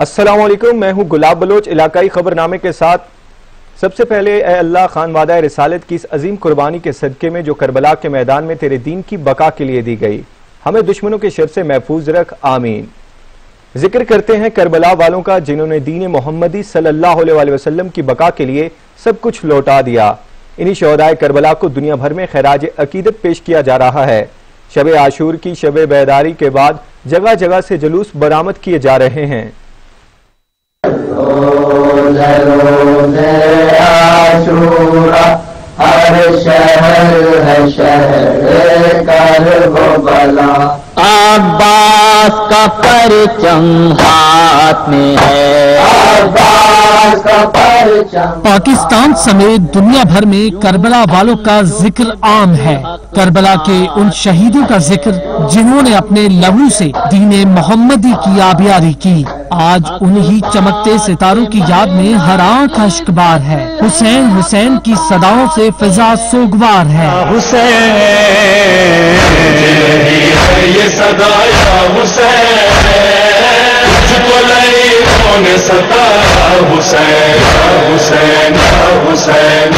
السلام علیکم، میں ہوں گلاب بلوچ علاقائی خبرنامے کے ساتھ۔ سب سے پہلے اے اللہ، خان وعدہ رسالت کی اس عظیم قربانی کے صدقے میں جو کربلا کے میدان میں تیرے دین کی بقا کے لیے دی گئی، ہمیں دشمنوں کے شر سے محفوظ رکھ، آمین۔ ذکر کرتے ہیں کربلا والوں کا جنہوں نے دین محمدی صلی اللہ علیہ وسلم کی بقا کے لیے سب کچھ لوٹا دیا۔ انہی شہدائے کربلا کو دنیا بھر میں خراج عقیدت پیش کیا جا رہا ہے۔ شب عاشور کی شب بیداری کے بعد جگہ جگہ سے جلوس برآمد کیے جا رہے ہیں۔ عباس کا پرچم ہاتھ میں ہے، عباس کا پرچم۔ پاکستان سمیت دنیا بھر میں کربلا والوں کا ذکر عام ہے۔ کربلا کے ان شہیدوں کا ذکر جنہوں نے اپنے لہو سے دین محمدی کی آبیاری کی۔ آج انہی چمکتے ستاروں کی یاد میں ہر آنکھ اشکبار ہے۔ حسین حسین کی صداؤں سے فضا سوگوار ہے۔ حسین یہ صدا یا حسین، تجھ کو لئیوں نے ستایا حسین، حسین، حسین،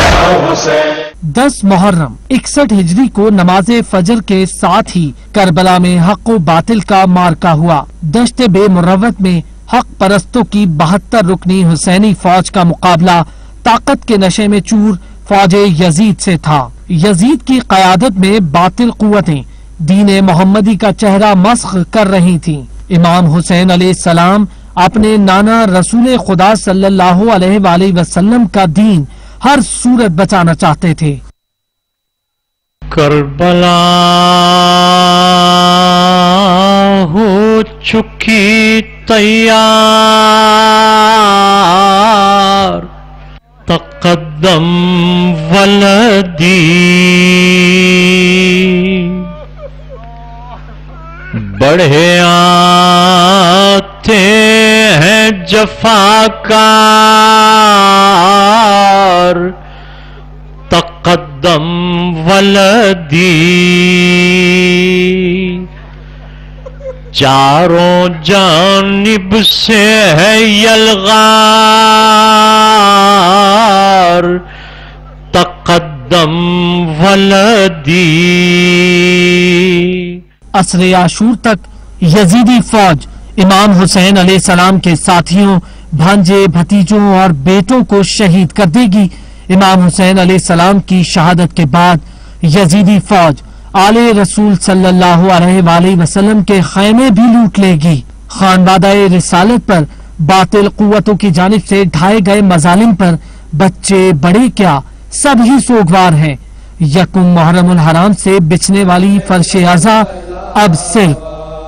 حسین۔ 10 محرم 61 ہجری کو نماز فجر کے ساتھ ہی کربلا میں حق و باطل کا مارکا ہوا۔ دشت بے مروت میں حق پرستوں کی 72 رکنی حسینی فوج کا مقابلہ طاقت کے نشے میں چور فوج یزید سے تھا۔ یزید کی قیادت میں باطل قوتیں دین محمدی کا چہرہ مسخ کر رہی تھیں۔ امام حسین علیہ السلام اپنے نانا رسول خدا صلی اللہ علیہ وآلہ وسلم کا دین ہر صورت بچانا چاہتے تھے۔ کربلا ہو چکی تیار، تقدم ولدی، بڑھے آتے ہیں جفاکار، تقدم ولدی، چاروں جانب سے ہے یلغار، تقدم ولدی۔ عصر عاشور تک یزیدی فوج امام حسین علیہ السلام کے ساتھیوں، بھانجے، بھتیجوں اور بیٹوں کو شہید کر دے گی۔ امام حسین علیہ السلام کی شہادت کے بعد یزیدی فوج آل رسول صلی اللہ علیہ وآلہ وسلم کے خیمے بھی لوٹ لے گی۔ خان وعدہ رسالت پر باطل قوتوں کی جانب سے ڈھائے گئے مظالم پر بچے بڑے کیا سب ہی سوگوار ہیں۔ یکم محرم الحرام سے بچھنے والی فرش عزا اب صرف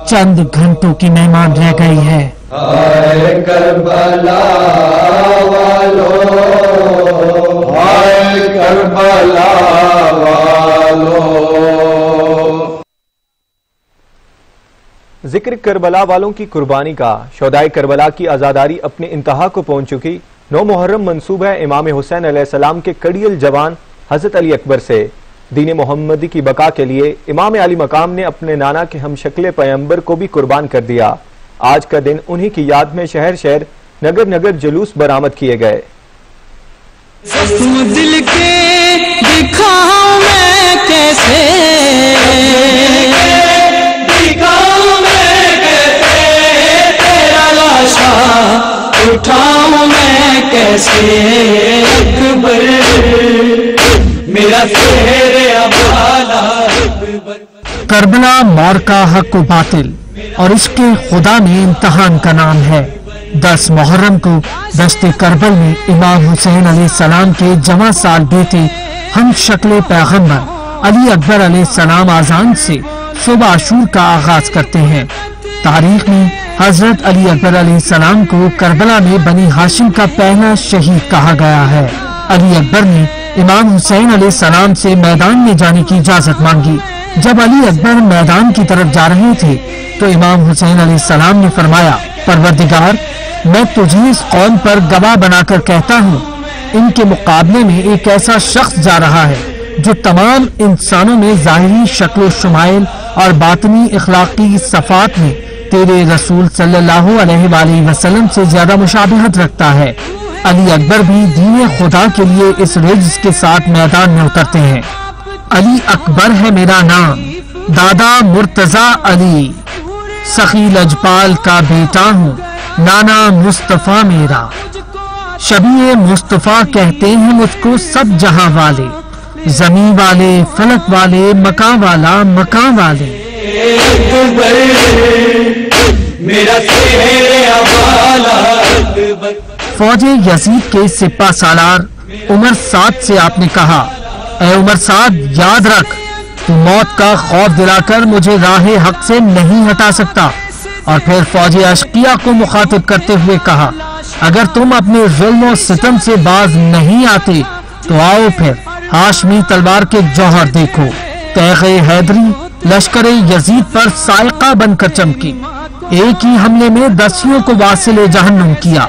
چند گھنٹوں کی مہمان رہ گئی ہے۔ ہائے کربلا والو، ہائے کربلا والو۔ ذکر کربلا والوں کی قربانی کا۔ شہدائے کربلا کی عزاداری اپنے انتہا کو پہنچ چکی۔ 9 محرم منسوب ہے امام حسین علیہ السلام کے کڑیل جوان حضرت علی اکبر سے۔ دین محمدی کی بقا کے لیے امام علی مقام نے اپنے نانا کے ہم شکل پیغمبر کو بھی قربان کر دیا۔ آج کا دن انہی کی یاد میں شہر شہر نگر نگر جلوس برآمد کیے گئے۔ دل کے دکھاؤں میں کیسے، دکھاؤں میں کیسے، تیرا لاشا اٹھاؤں میں کیسے، اکبر میرا شہر ابالا۔ کربلا مارکا حق و باطل اور اس کے خدا میں امتحان کا نام ہے۔ 10 محرم کو دشت کربل میں امام حسین علیہ السلام کے جوان سال بیٹے ہم شکل پیغمبر علی اکبر علیہ السلام آذان سے صبح عاشور کا آغاز کرتے ہیں۔ تاریخ میں حضرت علی اکبر علیہ السلام کو کربلا میں بنی ہاشم کا پہلا شہید کہا گیا ہے۔ علی اکبر نے امام حسین علیہ السلام سے میدان میں جانے کی اجازت مانگی۔ جب علی اکبر میدان کی طرف جا رہے تھے تو امام حسین علیہ السلام نے فرمایا، پروردگار، میں تجھے اس قوم پر گواہ بنا کر کہتا ہوں، ان کے مقابلے میں ایک ایسا شخص جا رہا ہے جو تمام انسانوں میں ظاہری شکل و شمائل اور باطنی اخلاقی صفات میں तेरे रसूल सल्लल्लाहु अलैहि वालैहि वसल्लम से ज्यादा मुशाबिहत रखता है। अली अकबर भी दीन खुदा के लिए इस रिज्ज के साथ मैदान में उतरते हैं। अली अकबर है मेरा नाम, दादा मुर्तजा अली, सखी लजपाल का बेटा हूँ, नाना मुस्तफ़ा मेरा। शबीए मुस्तफ़ा कहते हैं मुझको सब जहां वाले, जमीन वाले, फलक वाले, मकान वाला, मकान वाले। फौजे यजीद के सिपा सालार उमर साद से आपने कहा, ऐ उमर साद, याद रख, तू मौत का खौफ दिलाकर मुझे राह हक से नहीं हटा सकता। और फिर फौजी अशकिया को मुखातिब करते हुए कहा, अगर तुम अपने जुल्म और सितम से बाज नहीं आते तो आओ फिर हाशमी तलवार के जौहर देखो। तैग़े हैदरी लश्कर यजीद पर साइका बनकर चमकी, एक ही हमले में दसियों को वासिले जहन्नुम किया।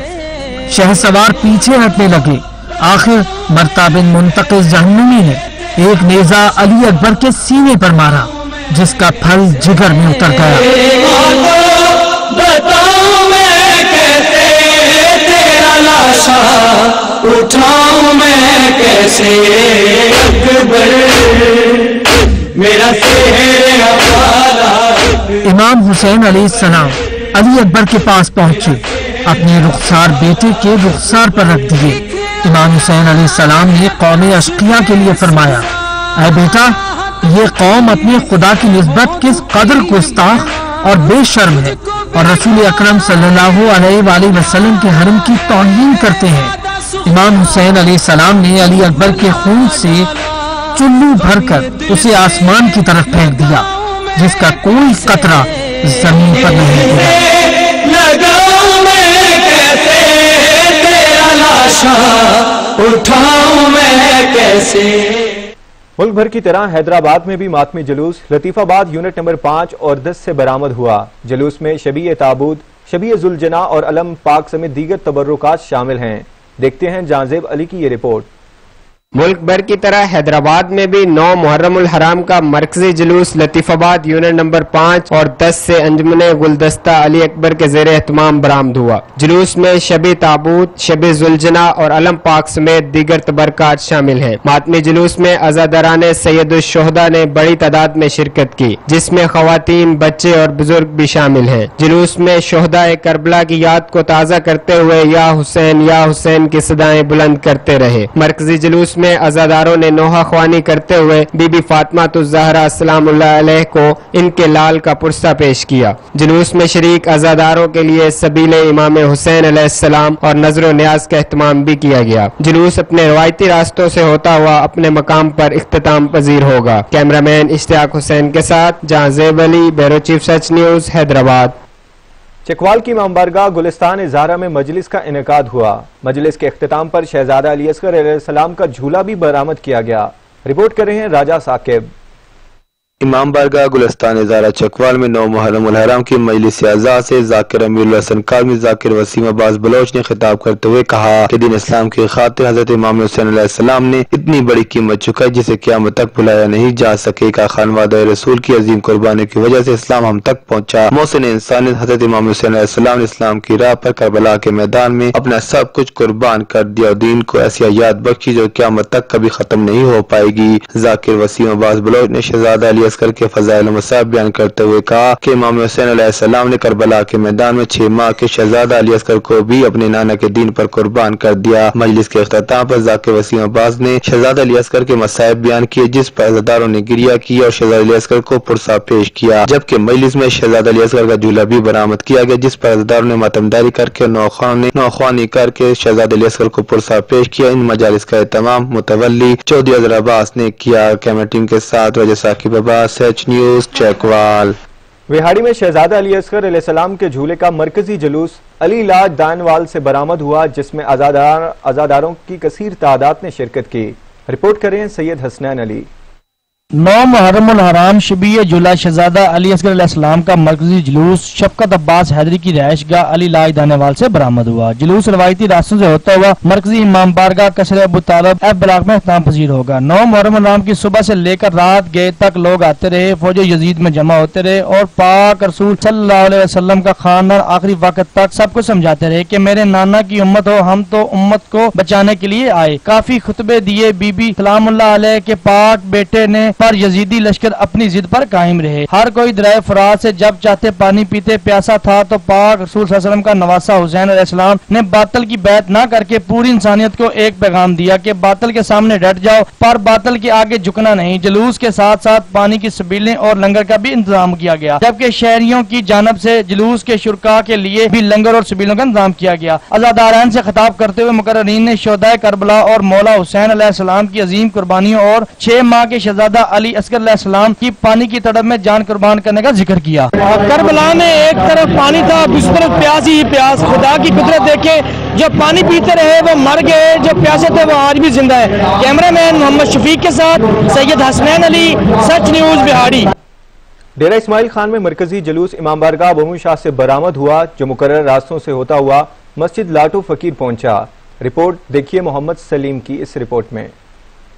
शहसवार पीछे हटने लगे। आखिर मरता बिन मुंतकिस जहन्नुमी ने एक नेजा अली अकबर के सीने पर मारा, जिसका फल जिगर में उतर गया। उठाऊं मैं कैसे अकबर, मेरा इमाम हुसैन अलैहिस्सलाम अली अकबर के पास पहुंचे, अपने रुखसार बेटे के रुखसार पर रख दिए। इमाम हुसैन अलैहिस्सलाम ने कौम अशकिया के लिए फरमाया, ऐ बेटा, ये कौम अपने खुदा की निस्बत किस कदर गुस्ताख और बेशर्म है, और रसूल अकरम सल्लल्लाहु अलैहि वसल्लम के हरम की तौहीन करते हैं। इमाम हुसैन अलैहिस्सलाम ने अली अकबर के खून से चुल्लू भरकर उसे आसमान की तरफ फेंक दिया, जिसका कोई कतरा जमीन पर नहीं गिरा। उठाऊं मैं कैसे। मुल्क भर की तरह हैदराबाद में भी मातमी जुलूस लतीफाबाद यूनिट नंबर 5 और 10 से बरामद हुआ। जुलूस में शबीए ताबूत, शबीए जुलजना और अलम पाक समेत दीगर तबर्रुकात शामिल हैं। देखते हैं जांजेब अली की ये रिपोर्ट। मुल्क भर की तरह हैदराबाद में भी 9 मुहर्रमुल हराम का मरकजी जुलूस लतीफाबाद यूनिट नंबर 5 और 10 से अंजुमने गुलदस्ता अली अकबर के ज़ेरे एहतमाम बरामद हुआ। जुलूस में शबी ताबूत, शबी जुलजना और अलम पाक समेत दीगर तबरकात शामिल हैं। मातमी जुलूस में अज़ादाराने सैयदुल शुहदा ने बड़ी तादाद में शिरकत की, जिसमें खवातीन, बच्चे और बुजुर्ग भी शामिल हैं। जुलूस में शुहदा करबला की याद को ताज़ा करते हुए या हुसैन की सदाएं बुलंद करते रहे। मरकजी जुलूस में अज़ादारों ने नोहा ख्वानी करते हुए बीबी फातिमा ज़हरा सलामुल्लाह अलैह को इनके लाल का पुरसा पेश किया। जुलूस में शरीक अज़ादारों के लिए सबीले इमाम हुसैन अलैहिस्सलाम और नजर न्याज का एहतमाम भी किया गया। जुलूस अपने रवायती रास्तों से होता हुआ अपने मकाम पर इख्तिताम पजीर होगा। कैमरामैन इश्तियाक हुसैन के साथ जांजेब अली, ब्यूरो चीफ सच न्यूज, हैदराबाद। चकवाल की इमाम बारगाह गुलिस्तान ज़ाहरा में मजलिस का इनेकाद हुआ। मजलिस के इख्तिताम पर शहजादा अली असगर अलैहिस्सलाम का झूला भी बरामद किया गया। रिपोर्ट कर रहे हैं राजा साकिब। इमाम बारगाह गुलिस्तान ज़ाहरा चकवाल में 9 मुहर्रमुल हराम की मजलिस आज़ा से ज़ाकिर अमीरुल हसन काज़मी ज़ाकिर वसीम अब्बास बलोच ने खिताब करते हुए कहा कि दीन इस्लाम की खातिर हज़रत इमाम हुसैन अलैहिस्सलाम ने इतनी बड़ी कीमत चुकाई जिसे क़यामत तक भुलाया नहीं जा सकेगा। खानवादा रसूल की अजीम कुर्बानी की वजह से इस्लाम हम तक पहुँचा। मोहसिन इंसानियत हज़रत इमाम हुसैन अलैहिस्सलाम ने इस्लाम की राह पर करबला के मैदान में अपना सब कुछ कुर्बान कर दिया और दीन को ऐसी हयात बख्शी जो क़यामत तक कभी खत्म नहीं हो पाएगी। ज़ाकिर वसीम अब्बास बलोच ने शहजादा अली असगर के फज़ाइल मसाब बयान करते हुए कहा कि इमाम हुसैन अलैहिस्सलाम ने करबला के मैदान में 6 माह के शहजादा अली असगर को भी अपने नाना के दीन पर कुर्बान कर दिया। मजलिस के इख्तिताम पर ज़ाकिर वसीम अब्बास ने शहजादा अली असगर के मसाइब बयान किए, जिस पर अज़ादारों ने गिरिया की और शहजादा अली असगर को पुरसा पेश किया। जबकि मजलिस में शहजादा अली असगर का झूला भी बरामद किया गया, जिस पर अज़ादारों ने मातमदारी करके नौख्वानी करके शहजादा अली असगर को पुरसा पेश किया। इन मजालिस का एहतमाम मुतवल्ली चौधरी अज़हर अब्बास ने किया। कैमरा टीम के साथ राजा साकिब अब्बास, न्यूज़, चकवाल। विहाड़ी में शहजादा अली असगर अलैहिस्सलाम के झूले का मरकजी जुलूस अली लाज दानवाल से बरामद हुआ, जिसमें अज़ादारों की कसीर तादाद ने शिरकत की। रिपोर्ट करें सैयद हसनैन अली। 9 मुहर्रम उल हराम शबीह जुला शहजादा अली असगर अलैहि सलाम का मरकजी जुलूस शफकत अब्बास हैदरी की रिहाइशगाह अली लाई दानेवाल से बरामद हुआ। जुलूस रवायती रास्तों से होता हुआ मरकजी इमाम बारगाह कसर अबू तालब एफ ब्लॉक में इख्तिताम पजीर होगा। 9 मुहर्रम उल हराम की सुबह से लेकर रात गए तक लोग आते रहे, फौज यजीद में जमा होते रहे और पाक रसूल सल्लल्लाहु अलैहि वसल्लम का खानदान आखिरी वक्त तक सबको समझाते रहे कि मेरे नाना की उम्मत हो, हम तो उम्मत को बचाने के लिए आए। काफी खुतबे दिए। बीबी सलामुल्लाह अलैह के पाक बेटे ने पर यजीदी लश्कर अपनी जिद पर कायम रहे। हर कोई दरिया फरात से जब चाहते पानी पीते, प्यासा था तो पाक रसूल सल्लल्लाहु अलैहि वसल्लम का नवासा हुसैन अलैहिस्सलाम ने बातिल की बैत ना करके पूरी इंसानियत को एक पैगाम दिया कि बातिल के सामने डट जाओ पर बातिल के आगे झुकना नहीं। जुलूस के साथ साथ पानी की सबीलें और लंगर का भी इंतजाम किया गया, जबकि शहरियों की जानब से जुलूस के शुरका के लिए भी लंगर और सबीलों का इंतजाम किया गया। अज़ादारान से खिताब करते हुए मुकर्ररीन ने शोहदाए करबला और मौला हुसैन अलैहिस्सलाम की अजीम कुर्बानियों और 6 माह के शहजादा अली असगर अलैहिस्सलाम की पानी की तड़प में जान कुर्बान करने का जिक्र किया। करबला में एक तरफ पानी था, दूसरी तरफ प्यास ही प्यास। खुदा की कुदरत देखे, जो पानी पीते रहे वो मर गए, जो प्यासे थे वो आज भी जिंदा है। कैमरामैन मोहम्मद शफीक के साथ सैयद हसनैन अली, सच न्यूज बिहाड़ी। डेरा इस्माइल खान में मरकजी जुलूस इमाम बारगाह बमू शाह से बरामद हुआ, जो मुकर्रर रास्तों से होता हुआ मस्जिद लाटू फकीर पहुंचा। रिपोर्ट देखिए मोहम्मद सलीम की इस रिपोर्ट में।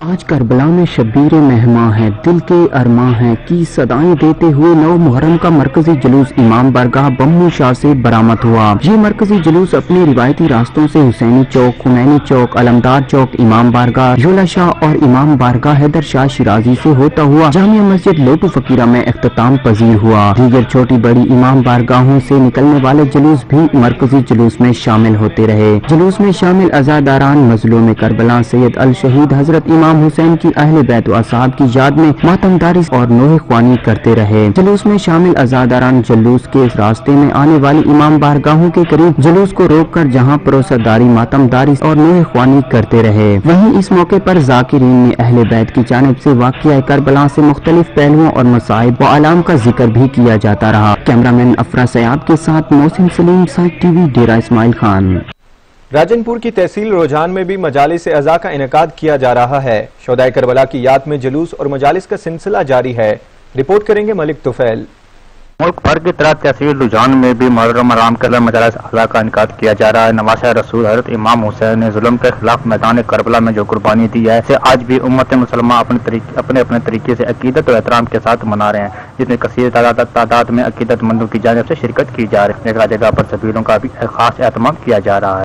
आज करबला में शब्बीर मेहमां हैं, दिल के अरमां हैं की सदाएं देते हुए 9 मुहर्रम का मरकजी जुलूस इमाम बारगाह बम्मू शाह से बरामद हुआ। ये मरकजी जुलूस अपने रिवायती रास्तों से हुसैनी चौक, खुमैनी चौक, अलमदार चौक, इमाम बारगाह योला शाह और इमाम बारगाह हैदर शाह शिराजी से होता हुआ जामिया मस्जिद लोटू फकीरा में इख्तिताम पजीर हुआ। दीगर छोटी बड़ी इमाम बारगाहों से निकलने वाले जुलूस भी मरकजी जुलूस में शामिल होते रहे। जुलूस में शामिल अज़ादारान मज़लूम करबला सैयद अल शहीद हजरत इमाम हुसैन की अहले बैत व असहाब की याद में मातमदारी और नोहे ख्वानी करते रहे। जुलूस में शामिल अज़ादारान जुलूस के रास्ते में आने वाली इमाम बारगाहों के करीब जुलूस को रोककर जहां परोसदारी, मातमदारी और नोहे ख्वानी करते रहे। वहीं इस मौके पर जाकिरीन ने अहले बैत की जानिब से वाक़िया करबला से मुख्तलिफ पहलुओं और मसाइब व आलाम का जिक्र भी किया जाता रहा। कैमरामैन अफरा सयाब के साथ मोहसिन सलीम, साइक टीवी, डेरा इस्माइल खान। राजनपुर की तहसील रोजान में भी मजालिस अज़ा का इनेकाद किया जा रहा है। शोहदाए करबला की याद में जुलूस और मजालिस का सिलसिला जारी है। रिपोर्ट करेंगे मलिक तुफैल। मुल्क भर की तरह तहसील रुझान में भी मुहर्रम हराम के मजालिस अज़ा का इनेकाद किया जा रहा है। नवासा रसूल हज़रत इमाम हुसैन ने जुल्म के खिलाफ मैदान करबला में जो कुर्बानी दी है, इसे आज भी उम्मत मुसलमान अपने तरीके से अकीदत और एहतराम के साथ मना रहे हैं, जिसमें कसीर तादाद में अकीदतमंदों की जानिब से शिरकत की जा रही है। जगह जगह पर सबीलों का भी खास एहतमाम किया जा रहा है।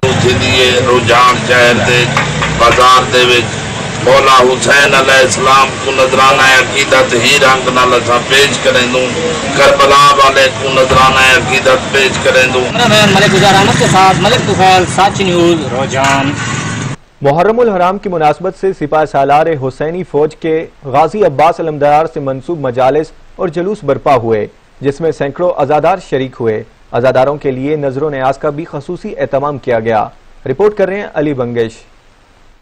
मौला हुसैन अलैहिस्सलाम को नजराना अकीदत ही रंग नाल असा पेश करें दूं, करबला वाले को नजराना अकीदत पेश करें दूं। मैं मलिक गुजार अहमद के साथ मलिक तुफैल, सच न्यूज रोजान। मुहर्रम उल हराम की मुनासबत से सिपाह सालार हुसैनी फौज के गाजी अब्बास अलमदार से मंसूब मजालिस और जुलूस बर्पा हुए, जिसमें सैकड़ों अज़ादार शरीक हुए। अज़ादारों के लिए नजर न्याज का भी खसूसी एहतमाम किया गया। रिपोर्ट कर रहे हैं अली बंगेश।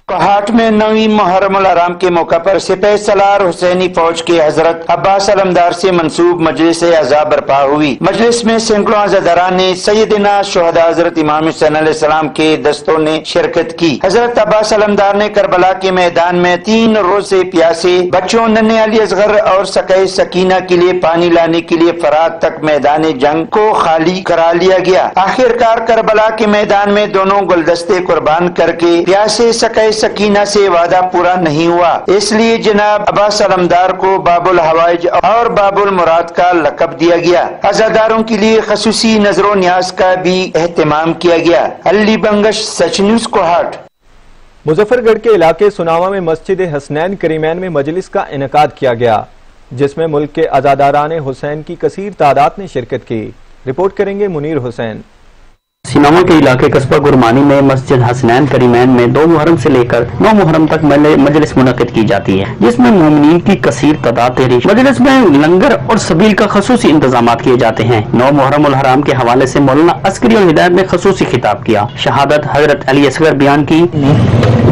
कोहाट में 9 मुहर्रम उल हराम के मौका पर सिपाह सालार हुसैनी फौज के हजरत अब्बास अलमदार से मंसूब मजलिस अज़ा बर्पा हुई। मजलिस में सैकड़ों अज़ादारान ने सैयदना शुहदा हजरत इमाम हुसैन अलैहिस्सलाम के दस्तों ने शिरकत की। हजरत अब्बास अलमदार ने करबला के मैदान में 3 रोज से प्यासे बच्चों, नन्हे अली असगर और सकै सकीना के लिए पानी लाने के लिए फरात तक मैदान जंग को खाली करा लिया गया। आखिरकार करबला के मैदान में दोनों गुलदस्ते कुर्बान करके प्यासे सकै सकीना से वादा पूरा नहीं हुआ, इसलिए जनाब अब्बास अलमदार को बाबुल हवाइज और बाबुल मुराद का लकब दिया गया। अज़ादारों के लिए खसूसी नजरो न्याज का भी एहतमाम किया गया। अली बंगश, सच न्यूज, कोहाट। मुजफ्फरगढ़ के इलाके सुनावा में मस्जिद हसनैन करीमैन में मजलिस का इनेकाद किया गया, जिसमें मुल्क के अज़ादारान हुसैन की कसीर तादाद ने शिरकत की। रिपोर्ट करेंगे मुनीर हुसैन। सिनामा के इलाके कस्बा गुरमानी में मस्जिद हसनैन करीमैन में 2 मुहर्रम से लेकर 9 मुहर्रम तक मजलिस मुनक़िद की जाती है, जिसमें मोमिनीन की कसीर तादाद तेरी। मजलिस में लंगर और सबील का खसूसी इंतजाम किए जाते हैं। 9 मुहर्रम उल हराम के हवाले से मौलाना अस्करी और हिदायत ने खसूसी खिताब किया, शहादत हजरत अली असगर बयान की।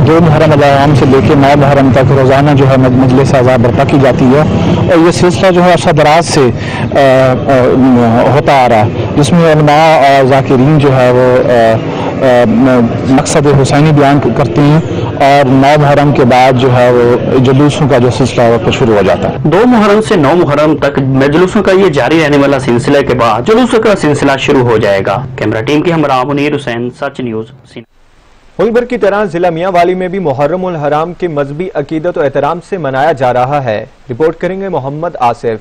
2 मुहर्रम उल हराम से लेकर 9 मुहर्रम तक रोजाना जो है मजलिस अज़ा बर्पा की जाती है, और ये सिलसिला जो है अरसा दराज से होता आ रहा है, जिसमें उलमा और ज़ाकिरीन जो है वो मकसद हुसैनी बयान करती हैं और 9 मुहर्रम के बाद जो है वो जुलूसों का जो सिलसिला वो शुरू हो जाता है। 2 मुहर्रम से 9 मुहर्रम तक जुलूसों का ये जारी रहने वाला सिलसिले के बाद जुलूसों का सिलसिला शुरू हो जाएगा। कैमरा टीम के हमरा मुनीर हुसैन, सच न्यूज। मुल्क भर की तरह जिला मियांवाली में भी मुहर्रम उल हराम के मजहबी अकीदत और एहतराम से मनाया जा रहा है। रिपोर्ट करेंगे मोहम्मद आसिफ।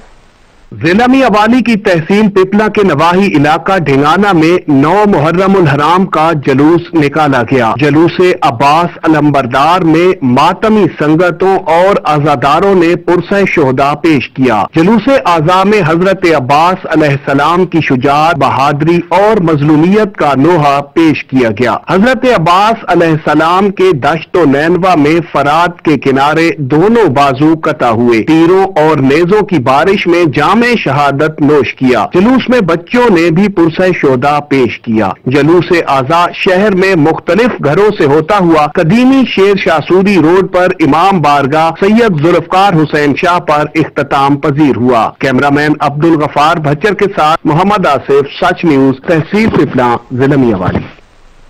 जिला मियांवाली की तहसील पिपला के नवाही इलाका ढिंगाना में 9 मुहर्रम उल हराम का जुलूस निकाला गया। जुलूस अब्बास अलंबरदार में मातमी संगतों और आजादारों ने पुरसे शोहदा पेश किया। जुलूस आज़ा में हजरत अब्बास अलैहिस्सलाम की शुजाअत, बहादुरी और मजलूमियत का नोहा पेश किया गया। हजरत अब्बास अलैहिस्सलाम के दश्तो नैनवा में फरात के किनारे दोनों बाजू कटा हुए, तीरों और नेजों की बारिश में जाम में शहादत नोश किया। जुलूस में बच्चों ने भी पुरसे शोदा पेश किया। जुलूस आज़ा शहर में मुख्तलिफ घरों से होता हुआ कदीमी शेर शाह सूरी रोड पर इमाम बारगाह सैयद जुल्फकार हुसैन शाह पर इख्तिताम पजीर हुआ। कैमरामैन अब्दुल गफार भच्चर के साथ मोहम्मद आसिफ, सच न्यूज, तहसील पिपला, जिला मियांवाली।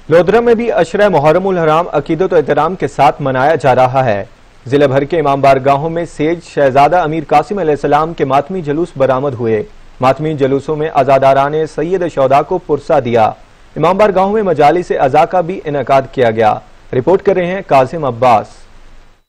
लोधरा में भी अशरा मुहर्रम उल हराम अकीदत और एहतराम के साथ मनाया जा रहा है। जिले भर के इमाम बारगाहों में सेज शहजादा अमीर कासिम अलैहिस्सलाम के मातमी जुलूस बरामद हुए। मातमी जुलूसों में अज़ादाराने सैयद शोहदा को पुरसा दिया। इमाम बारगाहों में मजालिस अज़ा का भी इनेकाद किया गया। रिपोर्ट कर रहे हैं कासिम अब्बास।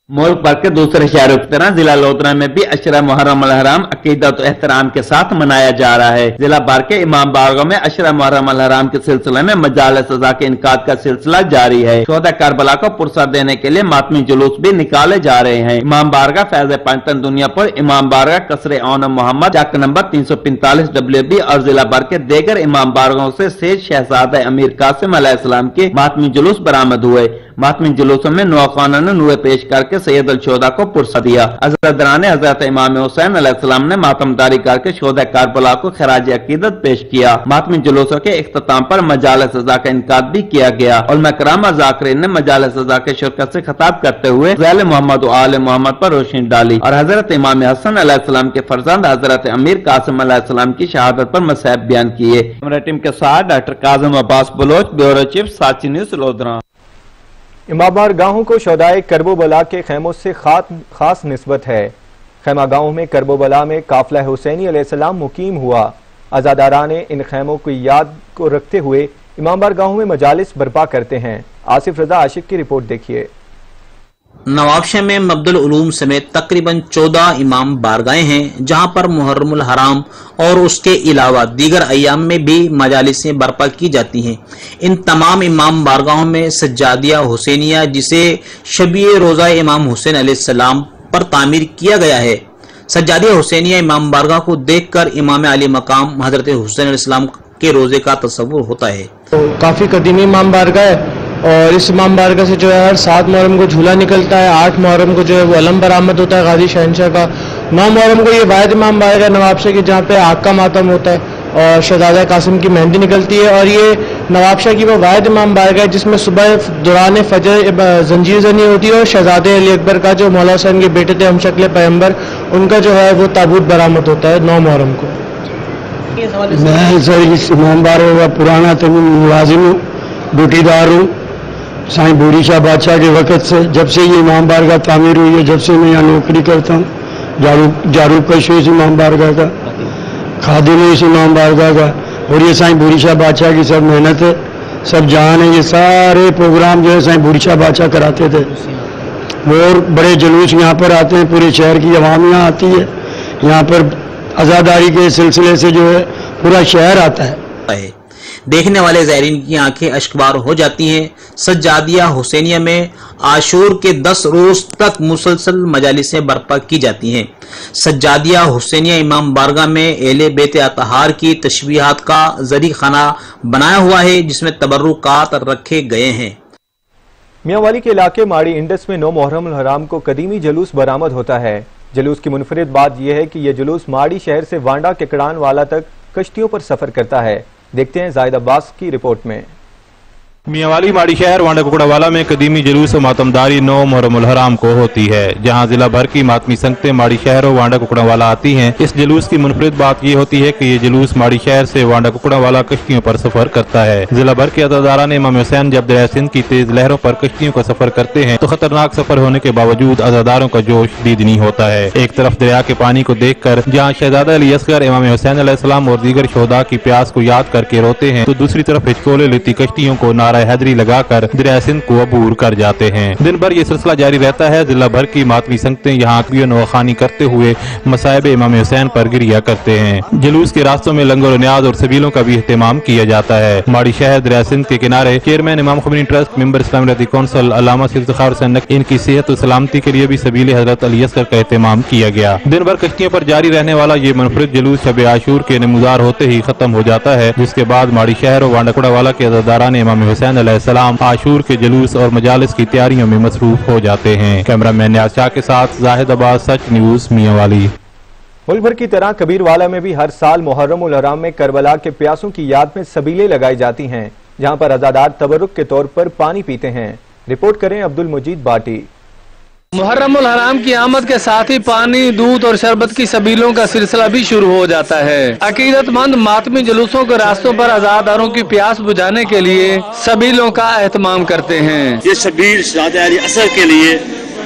मुल्क भर के दूसरे शहरों की तरह जिला लोधरा में भी अशरा मुहर्रम अल हराम अकीदत और एहतराम के साथ मनाया जा रहा है। जिला भर के इमाम बारगाह में अशरा मुहर्रम अल हराम के सिलसिले में मजालिस अज़ा के इनकाद का सिलसिला जारी है। शोहदा करबला को पुरसा देने के लिए मातमी जुलूस भी निकाले जा रहे हैं। इमाम बारगाह फैज़ पंचतन दुनिया पर इमाम बारगाह कसरे औनम मोहम्मद चक नंबर 345 WB और जिला भर के देगर इमाम बारगाहों से सेज शहजादा अमीर कासिम अलैहिस्सलाम के मातमी जुलूस बरामद हुए। मातमी जुलूसों में नौखाना ने नुए पेश करके सैयद अल शोहदा को पुरसा दिया। अज़ादाराने हज़रत इमाम हुसैन अलैहिस्सलाम ने मातमदारी करके शोहदा करबला को खराज अकीदत पेश किया। मातमी जुलूसों के इख्तिताम पर मजालिस अज़ा का इनकाद भी किया गया। उलमा किराम और ज़ाकिरीन ने मजालिस अज़ा के शिरकत से खिताब करते हुए ज़ैल मोहम्मद और आले मोहम्मद पर रोशनी डाली और हजरत इमाम हसन अलैहिस्सलाम के फरजंद हजरत अमीर कासिम अलैहिस्सलाम की शहादत पर मसैब बयान किए। कैमरा टीम के साथ doctor Qasim Abbas Baloch, bureau chief, Sachi news, Lodhran. इमाम बारगाहों को शोहदाए करबला के खैमों से खास निस्बत है। खैमा गाहों में करबला में काफिला हुसैनी अलैहिस्सलाम मुकीम हुआ। अज़ादाराने इन खैमों की याद को रखते हुए इमाम बारगाहों में मजालिस बर्पा करते हैं। आसिफ रजा आशिक की रिपोर्ट देखिए। नवाबशाह में मब्दुल उलूम समेत तकरीबन 14 इमाम बारगाहें हैं, जहां पर मुहर्रमुल हराम और उसके अलावा दीगर अय्याम में भी मजालिसें बर्पा की जाती हैं। इन तमाम इमाम बारगाहों में सज्जादिया हुसैनिया, जिसे शबीए रोज़ा इमाम हुसैन अलैहिस्सलाम पर तामीर किया गया है। सज्जादिया हुसैनिया इमाम बारगाह को देखकर इमाम अली मकाम हजरत हुसैन अलैहिस्सलाम के रोजे का तस्वुर होता है। काफी कदीमी इमाम बारगाह है और इस इमाम बारगाह से जो है हर 7 मुहर्रम को झूला निकलता है। 8 मुहर्रम को जो है वो अलम बरामद होता है गाजी शहनशाह का। 9 मुहर्रम को ये वाहिद इमाम बारगाह नवाबशाह की जहाँ पे आग का मातम होता है और शहजादा कासिम की मेहंदी निकलती है। और ये नवाबशाह की वो वाहिद इमाम बारगाह है जिसमें सुबह दौरान फजर जंजीर जनी होती है और शहजादे अली अकबर का जो मौला हुसैन के बेटे थे हमशक्ल पैगंबर, उनका जो है वो ताबूत बरामद होता है 9 मुहर्रम को। मैं सर इस इमाम बारगाह का पुराना तमीम मुलाजिम हूँ, ड्यूटीदार हूँ। साईं बूरी शाह बादशाह के वक़्त से, जब से ये इमाम बारगाह तामीर हुई है, जब से मैं यहाँ नौकरी करता हूँ। जारू कशो इस इमाम बारगाह का, खादिम इस इमाम बारगाह का, और ये साईं बूरी शाह बादशाह की सब मेहनत है, सब जान है। ये सारे प्रोग्राम जो है साईं बूरी शाह बादशाह कराते थे और बड़े जुलूस यहाँ पर आते हैं, पूरे शहर की अवाम यहाँ आती है। यहाँ पर आज़ादारी के सिलसिले से जो है पूरा शहर आता है। देखने वाले ज़ायरीन की आंखें अश्कबार हो जाती हैं। सज्जादिया हुसैनिया में आशूर के 10 रोज तक मुसलसल मजालिसें बर्पा की जाती हैं। सज्जादिया हुसैनिया इमाम बारगाह में एले बेत अतहार की तशबीहात का जरी खाना बनाया हुआ है, जिसमें तबर्रुकात रखे गए हैं। मियांवाली के इलाके माड़ी इंडस में 9 मुहर्रम अल हराम को कदीमी जुलूस बरामद होता है। जुलूस की मुनफरिद बात यह है कि यह जुलूस माड़ी शहर से वांडा के कड़ान वाला तक कश्तियों पर सफर करता है। देखते हैं जाहिद अब्बास की रिपोर्ट में। मियांवाली माड़ी शहर वांडा कुकड़ावाला में कदीमी जुलूस मातमदारी 9 मुहर्रमुल हराम को होती है, जहां जिला भर की मातमी संगतें माड़ी शहर और वांडा कुकड़ावाला आती हैं। इस जुलूस की मुनफरिद बात ये होती है कि ये जुलूस माड़ी शहर से वांडा कुकड़ावाला कश्तियों पर सफर करता है। जिला भर के अज़ादारान इमाम हुसैन जब दरिया सिंध की तेज लहरों पर कश्तियों का सफर करते हैं तो खतरनाक सफर होने के बावजूद अज़ादारों का जोश दीदनी होता है। एक तरफ दरिया के पानी को देख कर जहाँ शहजादा अली असगर इमाम हुसैन अलैहिस्सलाम और दीगर शोहदा की प्यास को याद करके रोते हैं तो दूसरी तरफ हिचकोले लेती कश्तियों को नारा हैदरी लगा दरिया सिंध को अबूर कर जाते हैं। दिन भर ये सिलसिला जारी रहता है। जिला भर की मातमी संगतें यहाँ अकबियो नवाखानी करते हुए मसाइब इमाम हुसैन पर गिरिया करते हैं। जुलूस के रास्तों में लंगर न्याज और सबीलों का भी एहतमाम किया जाता है। माड़ी शहर दरिया सिंध के किनारे चेयरमैन इमाम खुमैनी ट्रस्ट मेंबर इस्लामी रहती कौंसल अल्लामा इफ्तिखार हुसैन नकवी इनकी सेहत और सलामती के लिए भी सबील हजरत अली असगर का एहतमाम किया गया। दिन भर कश्तियों पर जारी रहने वाला ये मुनफरिद जुलूस शब आशूर के नमूदार होते ही खत्म हो जाता है, जिसके बाद माड़ी शहर और वांडा कुकड़ावाला के अज़ादारान इमाम हुसैन अलैहिस्सलाम आशूर के जुलूस और मजालिस की तैयारियों में मसरूफ हो जाते हैं। कैमरामैन नियाज़ शाह के साथ जाहिद अब्बास, सच न्यूज़, मियांवाली। मुल्क भर की तरह कबीरवाला में भी हर साल मुहर्रमुल हराम में करबला के प्यासों की याद में सबीलें लगाई जाती हैं, जहां पर अज़ादार तबरुक के तौर पर पानी पीते हैं। रिपोर्ट करें अब्दुल मजीद बाटी। मुहर्रमुल हराम की आमद के साथ ही पानी, दूध और शरबत की सबीलों का सिलसिला भी शुरू हो जाता है। अकीदतमंद मातमी जुलूसों के रास्तों पर अज़ादारों की प्यास बुझाने के लिए सबीलों का एहतमाम करते हैं। ये सबील शहजादा अली असगर के लिए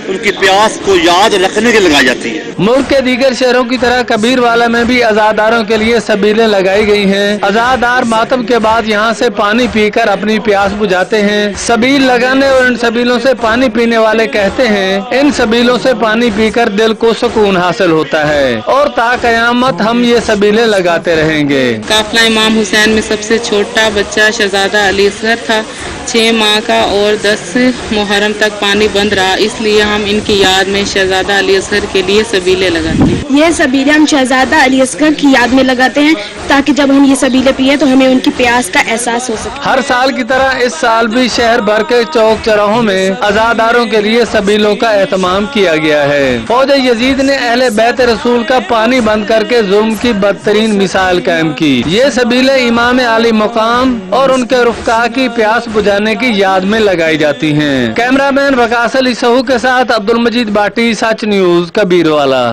उनकी प्यास को याद रखने के लगाई जाती है। मुल्क के दीगर शहरों की तरह कबीरवाला में भी अज़ादारों के लिए सबीलें लगाई गई हैं। अज़ादार मातम के बाद यहाँ से पानी पीकर अपनी प्यास बुझाते हैं। सबील लगाने और इन सबीलों से पानी पीने वाले कहते हैं इन सबीलों से पानी पीकर दिल को सुकून हासिल होता है और ता कयामत हम ये सबीलें लगाते रहेंगे। काफिला इमाम हुसैन में सबसे छोटा बच्चा शहजादा अली असगर था। 6 माह का और 10 मुहर्रम तक पानी बंद रहा, इसलिए हम इनकी याद में शहजादा अली असगर के लिए सबीलें लगाते हैं। ये सबीलें हम शहजादा अली असगर की याद में लगाते हैं ताकि जब हम ये सबीलें पिए तो हमें उनकी प्यास का एहसास हो सके। हर साल की तरह इस साल भी शहर भर के चौक चौराहों में अज़ादारों के लिए सबीलों का एहतमाम किया गया है। फौज यजीद ने अहले बैत रसूल का पानी बंद करके जुल्म की बदतरीन मिसाल कायम की। ये सबीलें इमाम आली मुकाम और उनके रुफ़का की प्यास बुझाने की याद में लगाई जाती हैं। कैमरामैन वकास अली सहू के साथ अब्दुल मजीद बाटी, सच न्यूज़, कबीरवाला।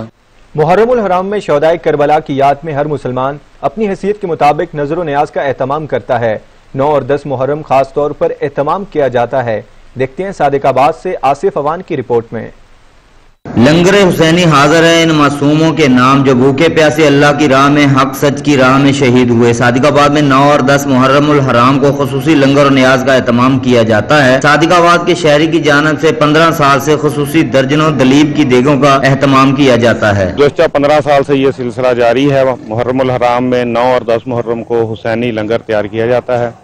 मुहर्रमुल हराम में शोहदाए करबला की याद में हर मुसलमान अपनी हैसियत के मुताबिक नजर व न्याज का एहतमाम करता है। 9 और 10 मुहर्रम खास तौर पर एहतमाम किया जाता है। देखते हैं सादिकाबाद से आसिफ अवान की रिपोर्ट में। लंगर हुसैनी हाजिर है इन मासूमों के नाम जो भूखे प्यासे अल्लाह की राह में, हक सच की राह में शहीद हुए। सादिकाबाद में 9 और 10 मुहर्रमुल हराम को खुसूसी लंगर और न्याज का एहतमाम किया जाता है। सादिकाबाद के शहरी की जानिब से 15 साल से खुसूसी दर्जनों दलीब की देगों का एहतमाम किया जाता है। गुज़श्ता 15 साल से ये सिलसिला जारी है। मुहर्रमुल हराम में 9 और 10 मुहर्रम को हुसैनी लंगर तैयार किया जाता है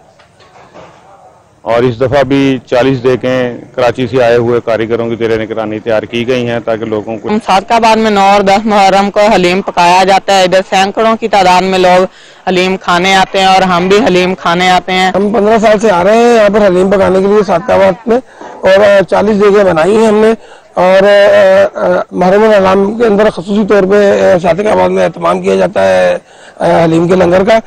और इस दफ़ा भी 40 देखें कराची से आए हुए कारीगरों की ज़ेर निगरानी तैयार की गई हैं ताकि लोगों को। सादिकाबाद में 9 और 10 मुहर्रम को हलीम पकाया जाता है। इधर सैकड़ों की तादाद में लोग हलीम खाने आते हैं और हम भी हलीम खाने आते हैं। हम 15 साल से आ रहे हैं यहाँ पर हलीम पकाने के लिए सादिकाबाद में और 40 देखें बनाई हैं हमने और मुहर्रमुल हराम के अंदर खसूसी तौर पे सादिकाबाद में एहतमाम किया जाता है हलीम के लंगर का।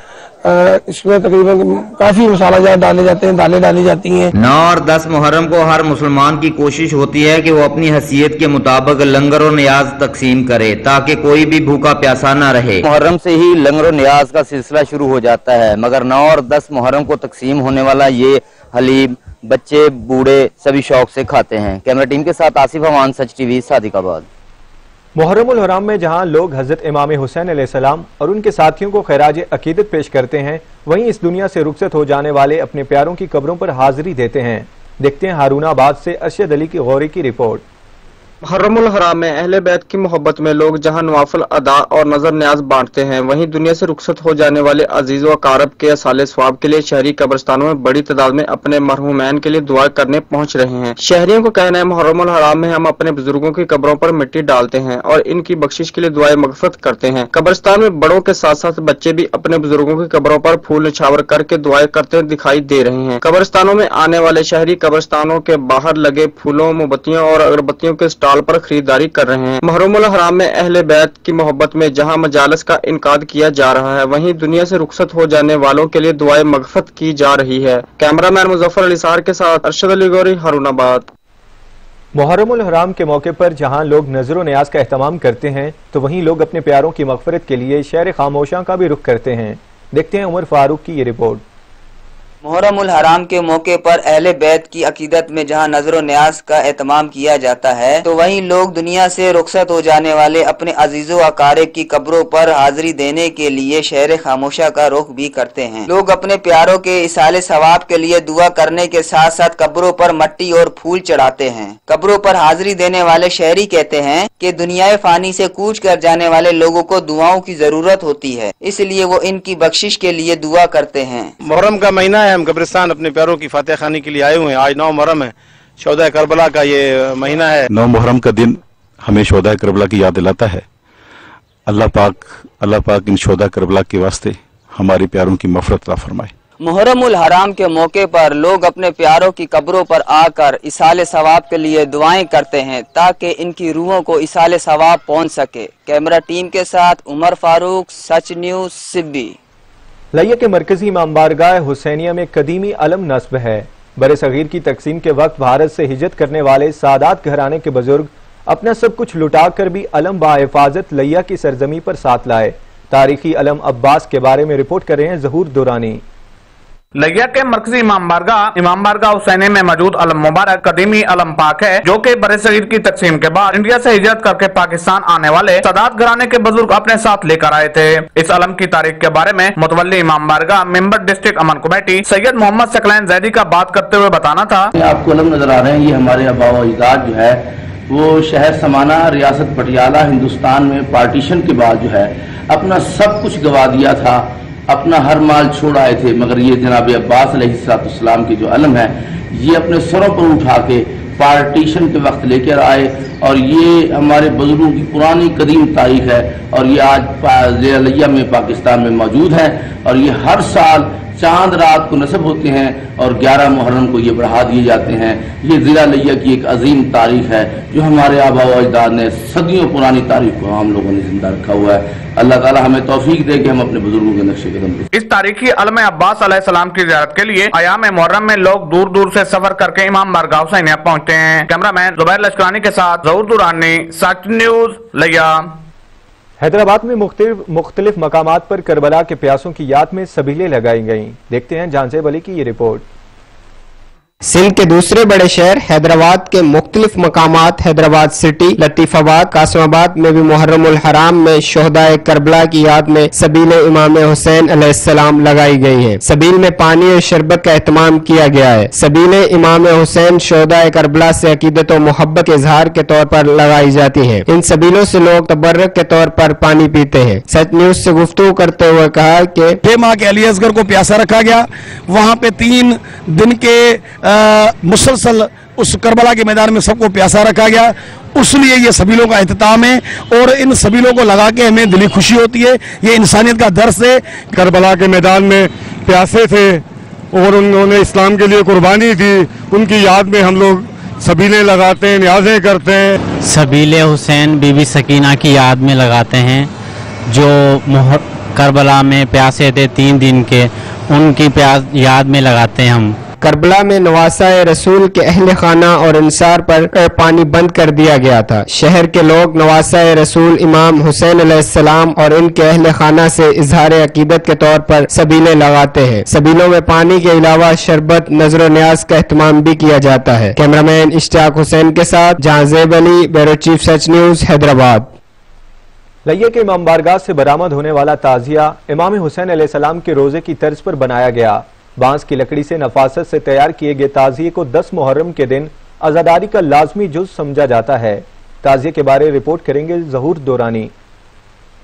इसमें तकरीबन काफी मसाला जात डाले जाते हैं, दालें डाली जाती हैं। 9 और 10 मुहर्रम को हर मुसलमान की कोशिश होती है कि वो अपनी हैसियत के मुताबिक लंगर और न्याज तकसीम करे ताकि कोई भी भूखा प्यासा न रहे। मुहर्रम से ही लंगर और न्याज का सिलसिला शुरू हो जाता है, मगर 9 और 10 मुहर्रम को तकसीम होने वाला ये हलीम बच्चे बूढ़े सभी शौक से खाते हैं। कैमरा टीम के साथ आसिफ अमान, सच टीवी, सादिकाबाद। मुहर्रमुल हराम में जहां लोग हजरत इमाम हुसैन अलैहिस्सलाम और उनके साथियों को खैराज अकीदत पेश करते हैं, वहीं इस दुनिया से रुखसत हो जाने वाले अपने प्यारों की कब्रों पर हाजिरी देते हैं। देखते हैं हारूनाबाद से अरशद अली की गौरी की रिपोर्ट। मुहर्रमुल हराम में अहले बैत की मोहब्बत में लोग जहां नवाफिल अदा और नजर न्याज बांटते हैं, वहीं दुनिया से रुखसत हो जाने वाले अजीज व कारब के साले स्वाब के लिए शहरी कब्रिस्तानों में बड़ी तादाद में अपने मरहूमैन के लिए दुआ करने पहुंच रहे हैं। शहरियों को कहना है मुहर्रमुल हराम में हम अपने बुजुर्गों की कब्रों पर मिट्टी डालते हैं और इनकी बख्शिश के लिए दुआएं मगफरत करते हैं। कब्रिस्तान में बड़ों के साथ साथ बच्चे भी अपने बुजुर्गों की कब्रों पर फूल निछावर करके दुआएं करते दिखाई दे रहे हैं। कब्रिस्तानों में आने वाले शहरी कब्रिस्तानों के बाहर लगे फूलों, मोमबत्तियों और अगरबत्तियों के स्टॉल स्टॉल पर खरीदारी कर रहे हैं। मुहर्रमुल हराम में अहले बैत की मोहब्बत में जहां मजालिस का इनकाद किया जा रहा है, वहीं दुनिया से रुखसत हो जाने वालों के लिए दुआए मगफरत की जा रही है। कैमरामैन मुजफ्फर अली सार के साथ अरशद अली गौरी, हारूनाबाद। मुहर्रमुल हराम के मौके पर जहां लोग नजर न्याज का एहतमाम करते हैं, तो वहीं लोग अपने प्यारों की मगफरत के लिए शहर खामोशा का भी रुख करते हैं। देखते हैं उमर फारूक की ये रिपोर्ट। मुहर्रमुल हराम के मौके पर अहले बैत की अकीदत में जहां नजर न्याज का एहतमाम किया जाता है, तो वहीं लोग दुनिया से रुखसत हो जाने वाले अपने अजीजों अकारिब की कब्रों पर हाजिरी देने के लिए शहर खामोशा का रुख भी करते हैं। लोग अपने प्यारों के इसाले सवाब के लिए दुआ करने के साथ साथ कब्रों पर मट्टी और फूल चढ़ाते हैं। कब्रों पर हाजिरी देने वाले शहरी कहते हैं कि दुनियाए फानी से कूच कर जाने वाले लोगों को दुआओं की जरूरत होती है, इसलिए वो इनकी बख्शिश के लिए दुआ करते हैं। मुहर्रम का महीना है, हम कब्रिस्तान अपने प्यारों की फातिहा खानी के लिए आए हुए हैं। आज 9 मुहर्रम है, शोहदा करबला का ये महीना है। 9 मुहर्रम का दिन हमें शोहदा करबला की याद दिलाता है। अल्लाह पाक इन शोहदा करबला के वास्ते हमारे प्यारों की मग़फ़िरत अता फरमाए। मुहर्रमुल हराम के मौके पर लोग अपने प्यारों की कब्रों पर आकर इसाले सवाब के लिए दुआएं करते हैं ताकि इनकी रूहों को इसाले सवाब पहुंच सके। कैमरा टीम के साथ उमर फारूक, सच न्यूज, सिब्बी। लैया के मरकजी इमाम बारगाह हुसैनिया में कदीमी अलम नस्ब है। बरे सगीर की तकसीम के वक्त भारत से हिजरत करने वाले सादात घराने के बुजुर्ग अपना सब कुछ लुटा कर भी अलम बाहिफाजत लैया की सरजमी पर साथ लाए। तारीखी अलम अब्बास के बारे में रिपोर्ट कर रहे हैं जहूर दुरानी। लैया के मरकजी इमाम बारगाह हुसैनी में मौजूद अलम मुबारक कदीमी अलम पाक है, जो कि बरसगीर की तकसीम के बाद इंडिया से हिजरत करके पाकिस्तान आने वाले सादात घराने के बुजुर्ग अपने साथ लेकर आए थे। इस अलम की तारीख के बारे में मुतवल्ली इमाम बारगाह मेंबर डिस्ट्रिक्ट अमन कमेटी सैयद मोहम्मद सकलैन जैदी का बात करते हुए बताना था। आपको अलम नजर आ रहे हैं, ये हमारे आबा व अजदाद जो है वो शहर समाना रियासत पटियाला हिंदुस्तान में पार्टीशन के बाद जो है अपना सब कुछ गवा दिया था, अपना हर माल छोड़ आए थे। मगर ये जनाब अब्बास अलैहिस्सलाम के जो अलम है, ये अपने सरों पर उठा के पार्टीशन के वक्त लेकर आए और ये हमारे बुजुर्गों की पुरानी कदीम तारीख है और ये आज लैया में पाकिस्तान में मौजूद है और ये हर साल चांद रात को नस्ब होते हैं और 11 मुहर्रम को ये बढ़ा दिए जाते हैं। ये ज़िला लैया की एक अजीम तारीख है जो हमारे आबा व अजदाद ने सदियों पुरानी तारीख को हम लोगों ने जिंदा रखा हुआ है। अल्लाह ताला हमें तौफीक दे कि हम अपने बुजुर्गों के नक्शे कदम पे। इस तारीखी अलम अब्बास अलैहिस्सलाम की ज़ियारत के लिए अयाम मुहर्रम में लोग दूर दूर से सफर करके इमाम बारगाह हुसैनिया पहुँचते हैं। कैमरामैन जुबैर लश्करानी के साथ जहूर दुरानी, सच न्यूज, लैया। हैदराबाद में मुख्तलिफ मकामात पर करबला के प्यासों की याद में सबीलें लगाई गईं। देखते हैं जानसेब अली की ये रिपोर्ट। सिंध के दूसरे बड़े शहर हैदराबाद के मुख्तलिफ मकामात हैदराबाद सिटी, लतीफाबाद, कासिमाबाद में भी मुहर्रमुल हराम में शोहदाए करबला की याद में सबील इमाम हुसैन अलैहिस्सलाम लगाई गई है। सबील में पानी और शरबत का एहतमाम किया गया है। सबील इमाम हुसैन शोहदाए करबला से अकीदत और मोहब्बत के इजहार के तौर पर लगाई जाती है। इन सबीलों से लोग तबर्रुक के तौर पर पानी पीते हैं। सच न्यूज से गुफ्तगू करते हुए कहा कि माँ के अली असगर को प्यासा रखा गया। वहाँ पे 3 दिन के मुसलसल उस करबला के मैदान में सबको प्यासा रखा गया। उसलिए ये सबीलों का एहतमाम है और इन सबीलों को लगा के हमें दिली खुशी होती है। ये इंसानियत का दर्स है। करबला के मैदान में प्यासे थे और उन्होंने इस्लाम के लिए कुर्बानी दी, उनकी याद में हम लोग सबीलें लगाते हैं, न्याज़ें करते हैं। सबीले हुसैन बीबी सकीना की याद में लगाते हैं जो करबला में प्यासे थे 3 दिन के, उनकी याद में लगाते हैं हम। करबला में नवासा रसूल के अहले खाना और इंसार पर पानी बंद कर दिया गया था। शहर के लोग नवासा रसूल इमाम हुसैन अलैहिस्सलाम और इनके अहले खाना से इजहार अकीदत के तौर पर सबीलें लगाते हैं। सबीलों में पानी के अलावा शरबत, नजर न्याज का एहतमाम भी किया जाता है। कैमरामैन इश्तियाक हुसैन के साथ जानसेब अली, ब्यूरो चीफ सच न्यूज, हैदराबाद। लैया के इमाम बारगाह से बरामद होने वाला ताजिया इमाम हुसैन अलैहिस्सलाम के रोजे की तर्ज पर बनाया गया। बांस की लकड़ी से नफासत से तैयार किए गए ताजिए को 10 मुहर्रम के दिन आज़ादारी का लाजमी जुज़ समझा जाता है। ताजिए के बारे रिपोर्ट करेंगे जहूर दुरानी।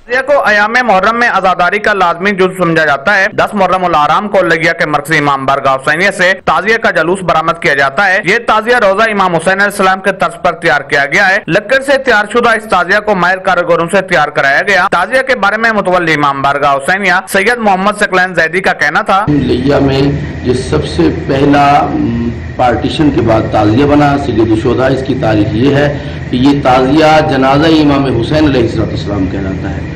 को अयाम मुहर्रम में आजादारी का लाजमी जुज़ समझा जाता है। 10 मुहर्रम उल हराम को लगिया के मरकजी इमाम बारगाह हुसैनिया से ताजिया का जुलूस बरामद किया जाता है। ये ताजिया रोजा इमाम हुसैन अलैहिस्सलाम के तर्ज पर तैयार किया गया है। लक्कड़ से तैयार शुदा इस ताजिया को माहिर कारीगरों से तैयार कराया गया। ताजिया के बारे में मुतवल्ली इमाम बारगाह हुसैनिया सैयद मोहम्मद सकलैन जैदी का कहना था, लिया में ये सबसे पहला पार्टीशन के बाद ताजिया बना। सैयद शुहदा इसकी तारीख ये है कि ये ताजिया जनाजा इमाम हुसैन अलैहिस्सलाम कहलाता है।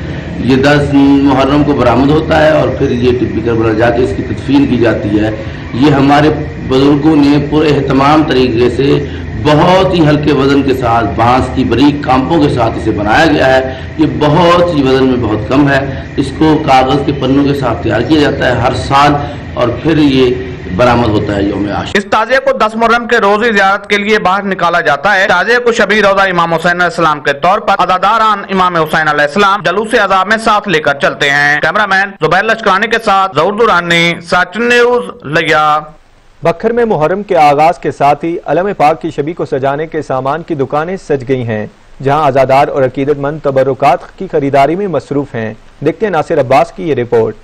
ये 10 मुहर्रम को बरामद होता है और फिर ये टिब्बी करबला जाके इसकी तदफीन की जाती है। ये हमारे बुजुर्गों ने पूरे एहतमाम तरीके से बहुत ही हल्के वजन के साथ बांस की बारीक कांपों के साथ इसे बनाया गया है। ये बहुत ही वजन में बहुत कम है। इसको कागज़ के पन्नों के साथ तैयार किया जाता है हर साल और फिर ये बरामद होता है यौम आशूरा। इस ताजिया को 10 मुहर्रम के रोज़ ज़ियारत के लिए बाहर निकाला जाता है। ताजिया को शबी रोजा इमाम हुसैन अलैहिस्सलाम के तौर पर अज़ादारान इमाम हुसैन अलैहिस्सलाम जलूस अज़ा में साथ लेकर चलते हैं। कैमरामैन जुबैर लश्करानी के साथ ज़हूर दुरानी, साचिन न्यूज़, लिया। बखर में मुहर्रम के आगाज के साथ ही अलम पाक की शबी को सजाने के सामान की दुकानें सज गई हैं, जहां आज़ादार और अकीदतमंद तबरुकात की खरीदारी में मसरूफ हैं। देखते हैं नासिर अब्बास की ये रिपोर्ट।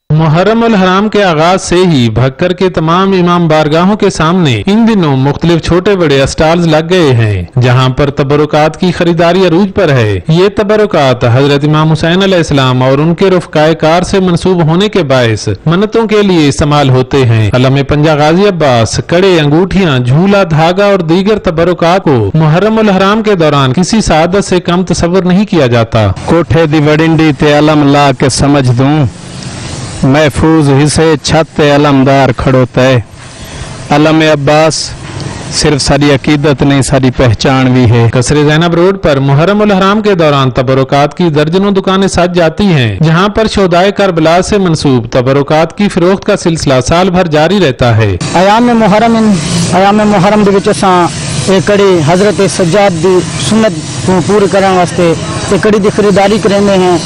मुहर्रम उल हराम के आगाज से ही भक्कर के तमाम इमाम बारगाहों के सामने इन दिनों मुख्तलिफ छोटे बड़े स्टॉल्स लग गए हैं, जहां पर तबरुकात की खरीदारी अरूज पर है। ये तबरुकात हजरत इमाम हुसैन अलैहिस्सलाम और उनके रफ़काए कार से मंसूब होने के बायस मन्नतों के लिए इस्तेमाल होते हैं। अलम पंजा गाजी अब्बास, कड़े, अंगूठियां, झूला, धागा और दीगर तबरुकात को मुहर्रम उल हराम के दौरान किसी सादत से कम तस्वर नहीं किया जाता। कोठे दी वडिंडी ते अलम ला के समझ दूं, महफूज हिस्से छत अलमदार खड़ोता है। अलम अब्बास सिर्फ सारी अकीदत नहीं, सारी पहचान भी है। कसरे ज़ैनब रोड पर मुहर्रम उल हराम के दौरान तबरुकात की दर्जनों दुकानें सज जाती हैं, जहां पर शोहदाए करबला से मंसूब तबरुकात की फरोख्त का सिलसिला साल भर जारी रहता है। अयाम मुहर्रम दे विच असां ये कड़ी हजरत सज्जाद दी सुन्नत को पूरी करने वास्ते ये कड़ी दी खरीदारी करने हैं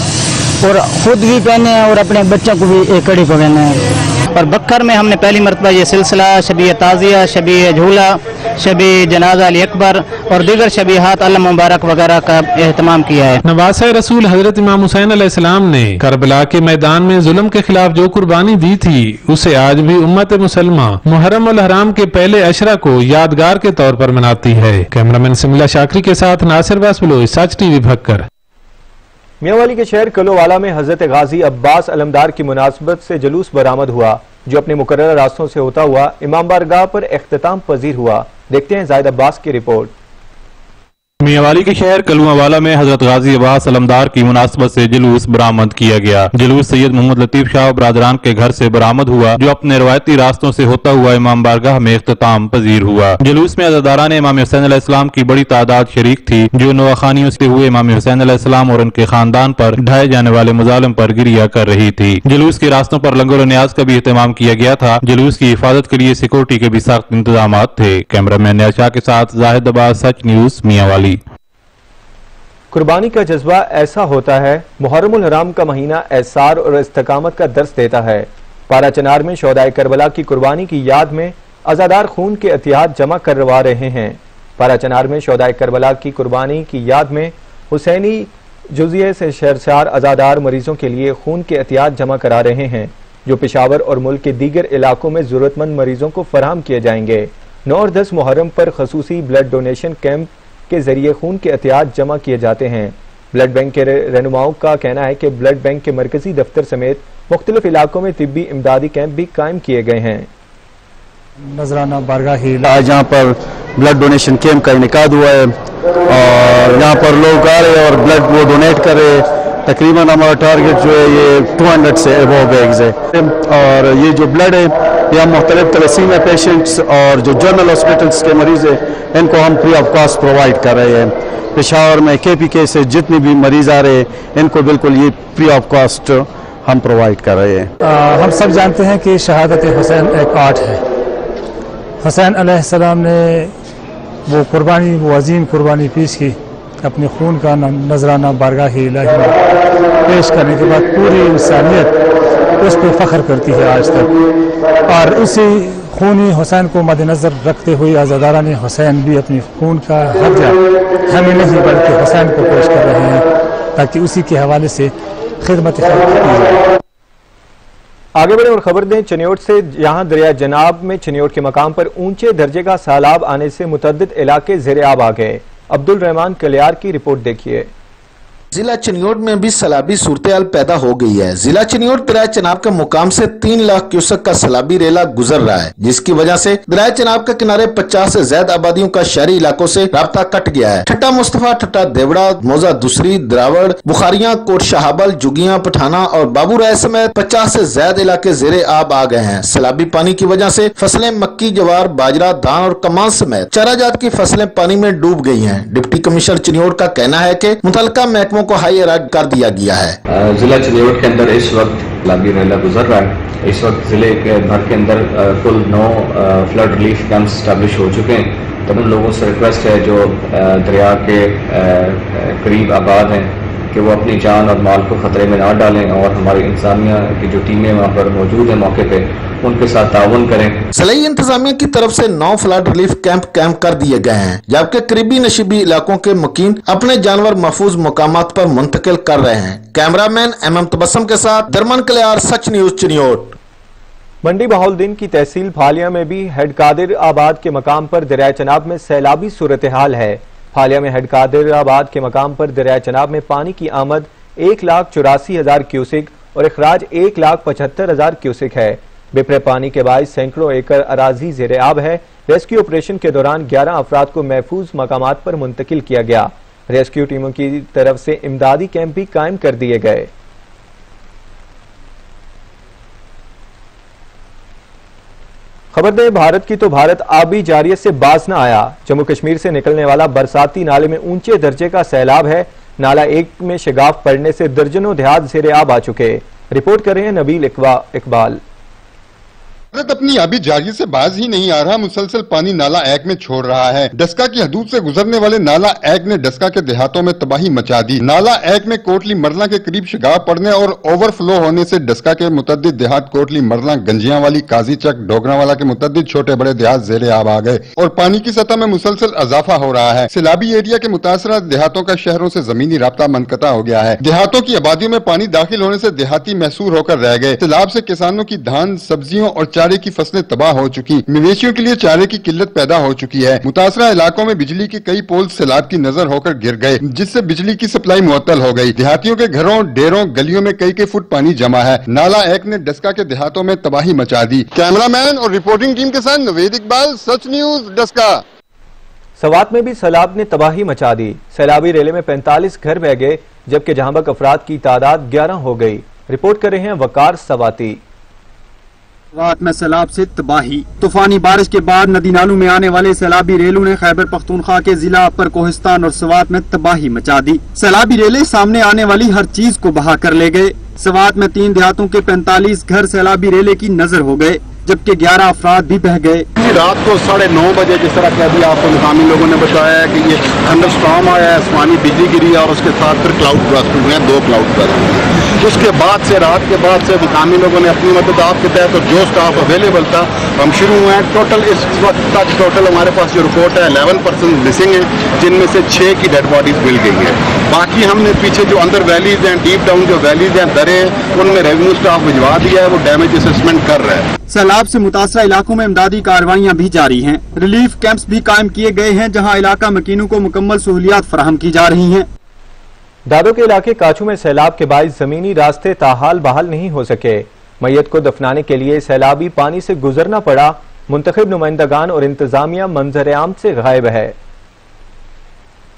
और खुद भी पहने हैं और अपने बच्चों को भी एक कड़ी पहने हैं। और बक्कर में हमने पहली मरतबा ये सिलसिला शबी ताज़िया, शबी झूला, शबी जनाजा अली अकबर और दीगर शबीहात अल मुबारक वगैरह का एहतमाम किया है। नवासे रसूल हजरत इमाम हुसैन अलैहिस्सलाम ने करबला के मैदान में जुल्म के खिलाफ जो कुर्बानी दी थी, उसे आज भी उम्मत मुसलमा मुहर्रम उल हराम के पहले अशरा को यादगार के तौर पर मनाती है। कैमरामैन सिमला शाकरी के साथ नासिर बास बलोच, सच टीवी भक्कर। मियांवाली के शहर कलोवाला में हजरत गाजी अब्बास अलमदार की मुनासबत से जुलूस बरामद हुआ, जो अपने मुकर्रर रास्तों से होता हुआ इमाम बारगाह पर इख्तिताम पजीर हुआ। देखते हैं जायद अब्बास की रिपोर्ट। मियांवाली के शहर कलुआवाला में हजरत गाजी अब्बास अलमदार की मुनासबत से जुलूस बरामद किया गया। जुलूस सैयद मोहम्मद लतीफ शाह बरादरान के घर से बरामद हुआ, जो अपने रवायती रास्तों से होता हुआ इमाम बारगाह में इख्तिताम पजीर हुआ। जुलूस में अज़ादारान इमाम हुसैन अलैहिस्सलाम की बड़ी तादाद शरीक थी, जो नवाखानियों से हुए इमाम हुसैन अलैहिस्सलाम और उनके खानदान पर ढाए जाने वाले मुजालिम पर गिरिया कर रही थी। जुलूस के रास्तों पर लंगर और न्याज का भी एहतमाम किया गया था। जुलूस की हिफाजत के लिए सिक्योरिटी के भी सख्त इंतजाम थे। कैमरामैन न्याज शाह के साथ जाहिद अब्बास, सच न्यूज, मियांवाली। कुर्बानी का जज्बा ऐसा होता है, मुहर्रम उल हराम का महीना एहसार और इस्तिकामत का दर्स देता है। पारा चनार में शोहदाए करबला की कुर्बानी की याद में अज़ादार खून के एहतियात जमा करवा रहे हैं। पारा चनार में शोहदाए करबला की कुर्बानी की याद में हुसैनी जुज़िये से शहरसार अज़ादार मरीजों के लिए खून के एहतियात जमा करा रहे हैं, जो पेशावर और मुल्क के दीगर इलाकों में ज़रूरतमंद मरीजों को फराहम किए जाएंगे। 9 और 10 मुहर्रम पर खसूसी ब्लड डोनेशन कैंप के जरिए खून के एहतियात जमा किए जाते हैं। ब्लड बैंक के रहनुमाओं का कहना है कि ब्लड बैंक के मरकजी दफ्तर समेत मुख्तलिफ इलाकों में तिब्बी इमदादी कैंप भी कायम किए गए हैं। नजराना बारगाह आज यहाँ पर ब्लड डोनेशन कैंप का इनेकाद हुआ है और यहाँ पर लोग आ रहे और ब्लड वो डोनेट कर रहे। तकरीबन हमारा टारगेट जो है ये 200 से अबव बैग्स है और ये जो ब्लड है ये हम मुख्तलिफ तलसीमिया पेशेंट्स और जो जनरल हॉस्पिटल्स के मरीज हैं इनको हम फ्री ऑफ कॉस्ट प्रोवाइड कर रहे हैं। पेशावर में KPK से जितने भी मरीज आ रहे हैं इनको बिल्कुल ये फ्री ऑफ कॉस्ट हम प्रोवाइड कर रहे हैं। हम सब जानते हैं कि शहादत हुसैन एक आर्ट है। हुसैन अलैहिस्सलाम ने वो कुर्बानी, वो अजीम कुर्बानी पेश की, अपने खून का नजराना बारगाह इलाही में पेश करने के बाद पूरी इंसानियत उस पर फख्र करती है आज तक। और उसी खूनी हुसैन को मद्देनजर रखते हुए अज़ादारान हुसैन भी अपनी खून का हदिया हमें नहीं बल्कि हुसैन को पेश कर रहे हैं। ताकि उसी के हवाले से खिदमत खल्क की जाए। आगे बढ़े और खबर दें चनियोट से, जहां दरिया जनाब में चनियोट के मकाम पर ऊंचे दर्जे का सैलाब आने से मुतअद्दिद इलाके ज़ेरे आब आ गए। अब्दुल रहमान कलियार की रिपोर्ट देखिए। जिला चनियोट में भी सैलाबी सूरत-ए-हाल पैदा हो गई है। जिला चनियोट दरिया चनाब के मुकाम से 3 लाख क्यूसेक का सैलाबी रेला गुजर रहा है, जिसकी वजह से दरिया चनाब के किनारे 50 से ज्यादा आबादियों का शहरी इलाकों से राब्ता कट गया है। ठट्टा मुस्तफा, ठट्टा देवड़ा, मौजा दूसरी, द्रावड़, बुखारियां, कोट शाहबल, जुगियां, पठाना और बाबू राय समेत 50 से ज्यादा इलाके ज़ेरे आब आ गए हैं। सैलाबी पानी की वजह से फसलें मक्की, जवार, बाजरा, धान और कमान समेत चाराजात की फसलें पानी में डूब गई है। डिप्टी कमिश्नर चनियोट का कहना है कि मुतल्लिका महकमों को हाई अलर्ट कर दिया गया है। जिला चनियोट के अंदर इस वक्त सैलाबी रेला गुजर रहा है। इस वक्त जिले के भर के अंदर कुल 9 फ्लड रिलीफ कैंप्स स्टैब्लिश हो चुके हैं। तमाम लोगों से रिक्वेस्ट है जो दरिया के करीब आबाद हैं कि वो अपनी जान और माल को खतरे में ना डालें और हमारी इंसानिया की जो टीमें वहाँ पर मौजूद हैं मौके पे उनके साथ ताउन करें। सलाई इंतजामिया की तरफ से 9 फ्लड रिलीफ कैंप कर दिए गए हैं, जबकि करीबी नशीबी इलाकों के मुकीम अपने जानवर महफूज मुकामात पर मुंतकिल कर रहे हैं। कैमरामैन MM तबस्सुम के साथ दरमन कलियार, सच न्यूज चनियोट। मंडी बहाउद्दीन की तहसील फालिया में भी हेड कादिर आबाद के मकाम पर दरिया चनाब में सैलाबी सूरत हाल है। फालिया में हेड कादिर आबाद के मकाम पर दरिया चनाब में पानी की आमद 1,84,000 क्यूसिक और इखराज 1,75,000 क्यूसिक है। बिपरे पानी के बायस सैकड़ों एकड़ अराजी ज़ेरे आब है। रेस्क्यू ऑपरेशन के दौरान 11 अफराद को महफूज मकामात पर मुंतकिल किया गया। रेस्क्यू टीमों की तरफ से इमदादी कैंप भी कायम कर दिए गए। खबर दें भारत की तो भारत आबी जारियत से बाज न आया। जम्मू कश्मीर से निकलने वाला बरसाती नाले में ऊंचे दर्जे का सैलाब है। नाला 1 में शगाफ पड़ने से दर्जनों देहात ज़ेरे आब आ चुके। रिपोर्ट कर रहे हैं नबील इकबाल। भारत अपनी आबी जारियत से बाज ही नहीं आ रहा, मुसलसल पानी नाला 1 में छोड़ रहा है। डस्का की हदूद से गुजरने वाले नाला 1 ने डस्का के देहातों में तबाही मचा दी। नाला 1 में कोटली मरला के करीब शगाफ पड़ने और ओवरफ्लो होने से डस्का के मुतद्दिद देहात कोटली मरला, गंजियां वाली, काजी चक, डोगरावाला के मुतद्दिद छोटे बड़े देहात ज़ेरे आब आ गए और पानी की सतह में मुसलसल इजाफा हो रहा है। सैलाबी एरिया के मुतासरा देहातों का शहरों से जमीनी राब्ता मुनक़ता हो गया है। देहातों की आबादियों में पानी दाखिल होने से देहाती महसूर होकर रह गए। सैलाब से किसानों की धान, सब्जियों और चारे की फसलें तबाह हो चुकी। मवेशियों के लिए चारे की किल्लत पैदा हो चुकी है। मुतासरा इलाकों में बिजली के कई पोल सैलाब की नजर होकर गिर गए, जिससे बिजली की सप्लाई मुअत्तल हो गई। देहातियों के घरों, डेरों, गलियों में कई फुट पानी जमा है। नाला 1 ने डस्का के देहातों में तबाही मचा दी। कैमरामैन और रिपोर्टिंग टीम के साथ नवेद इकबाल, सच न्यूज, डस्का। सवात में भी सैलाब ने तबाही मचा दी। सैलाबी रेले में 45 घर बह गए, जबकि जहांबक अफराद की तादाद 11 हो गई। रिपोर्ट कर रहे हैं वकार सवाती। रात में सैलाब से तबाही। तूफानी बारिश के बाद नदी नालों में आने वाले सैलाबी रेलों ने खैबर पख्तूनख्वा के जिला अपर कोहिस्तान और सवात में तबाही मचा दी। सैलाबी रेले सामने आने वाली हर चीज को बहा कर ले गए। सवात में 3 देहातों के 45 घर सैलाबी रेले की नजर हो गए, जबकि 11 अफराद भी बह गए। रात को 9:30 बजे जिस तरह कह दिया आपको मुकामी लोगों ने बताया है कि ये थंडर स्टॉर्म आया है, आसमानी बिजली गिरी है और उसके साथ फिर क्लाउड बर्स्ट हुए हैं, 2 क्लाउड बर्स्ट हुए हैं। उसके बाद से रात के बाद से मुकामी लोगों ने अपनी मदद आपके तहत और जो स्टाफ अवेलेबल था हम शुरू हुए हैं। टोटल इस वक्त तक टोटल हमारे पास जो रिपोर्ट है 11 पर्सन मिसिंग है, जिनमें से 6 की डेड बॉडीज मिल गई है। बाकी हमने पीछे जो अंदर वैलीज हैं, डीप डाउन जो वैलीज हैं, दरें, उनमें रेवेन्यू स्टाफ भिजवा दिया है, वो डैमेज असेसमेंट कर रहा है। सैलाब से मुतासरा इलाकों में इमदादी कार्रवाइयाँ भी जारी हैं। रिलीफ कैंप्स भी कायम किए गए हैं, जहाँ इलाका मकीनों को मुकम्मल सहूलियात फराहम की जा रही हैं। दादो के इलाके काचू में सैलाब के बाइस जमीनी रास्ते ताहाल बहाल नहीं हो सके। मैयत को दफनाने के लिए सैलाबी पानी से गुजरना पड़ा। मुंतखब नुमाइंदगान और इंतजामिया मंजर आम से गायब है।